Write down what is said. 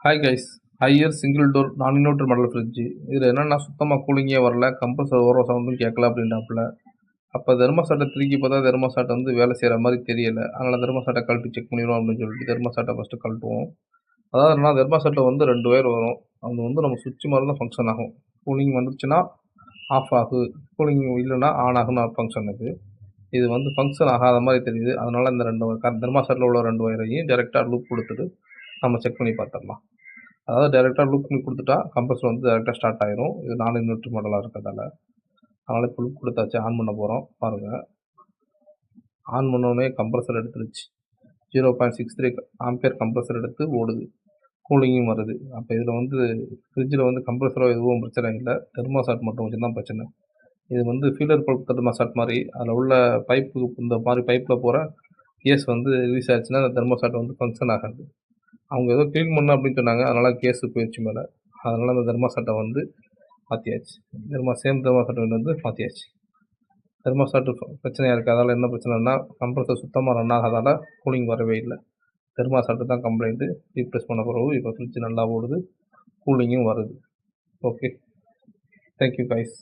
Hi guys. Higher single door நான் inverter model fridge. இதில் என்னென்னா சுத்தமாக கூலிங்கே வரல, கம்ப்ரஸர் ஓடுற சவுண்டும் கேட்கல அப்படின்றாப்புல. அப்போ தெர்மோஸ்டாட்டை திருக்கி பார்த்தா தெர்மோஸ்டாட் வந்து வேலை செய்கிற மாதிரி தெரியலை. அதனால் தெர்மோஸ்டாட்டை கழட்டி செக் பண்ணிடுவோம் அப்படின்னு சொல்லிட்டு தெர்மோஸ்டாட்டை ஃபஸ்ட்டு கழட்டுவோம். அதாவது என்னன்னா தெர்மோஸ்டாட்டில் வந்து 2 ஒயர் வரும். அது வந்து நம்ம சுவிட்ச் மாதிரி தான் ஃபங்க்ஷன் ஆகும். கூலிங் வந்துச்சுன்னா ஆஃப் ஆகு, கூலிங் இல்லைன்னா ஆன் ஆகுன்னு ஃபங்க்ஷன் இது. இது வந்து ஃபங்க்ஷன் ஆகாத மாதிரி தெரியுது. அதனால் இந்த 2 தெர்மோஸ்டாட்டில் உள்ள 2 ஒயரையும் டேரெக்டாக லூப் கொடுத்துட்டு நம்ம செக் பண்ணி பார்த்துடலாம். அதாவது டைரெக்டாக லூப் பண்ணி கொடுத்துட்டா கம்ப்ரஸர் வந்து டைரெக்டாக ஸ்டார்ட் ஆயிரும். இது நான் இன்வெர்ட்டர் மாடலாக இருக்கிறதால. அதனால் இப்போ லூப் கொடுத்தாச்சு, ஆன் பண்ண போகிறோம் பாருங்கள். ஆன் பண்ணோடனே கம்ப்ரஸர் எடுத்துருச்சு. 0.63 ஆம்பியர் கம்ப்ரஸர் எடுத்து ஓடுது, கூலிங்கும் வருது. அப்போ இதில் வந்து ஃப்ரிட்ஜில் வந்து கம்ப்ரஸரோ எதுவும் பிரச்சனை இல்லை, தெர்மோஸ்டாட் மட்டும் கொஞ்சம் தான் பிரச்சனை. இது வந்து ஃபீலர் பல்ப் தெர்மோஸ்டாட் மாதிரி அதில் உள்ள பைப்பு, இந்த மாதிரி பைப்பில் போகிற கேஸ் வந்து ரிலீஸ் ஆச்சுன்னா அந்த தெர்மோஸ்டாட் வந்து ஃபங்க்ஷன் ஆகாது. அவங்க ஏதோ க்ளீன் பண்ணணும் அப்படின்னு சொன்னாங்க, அதனால் கேஸு போயிடுச்சு மேலே. அதனால் அந்த தெர்மோஸ்டாட்டை வந்து மாற்றியாச்சு. சேம் தெர்மோஸ்டாட் வந்து மாற்றியாச்சு. தெர்மோஸ்டாட்டு பிரச்சனையாக இருக்குது. அதனால் என்ன பிரச்சனைனா கம்ப்ரஸர் சுத்தமாக ரன் ஆகாதால் கூலிங் வரவே இல்லை. தெர்மோஸ்டாட்டு தான் கம்ப்ளைண்ட்டு. ரீப்ளேஸ் பண்ண பிறகு இப்போ ஃப்ரிட்ஜ் நல்லா ஓடுது, கூலிங்கும் வருது. Okay, thank you guys.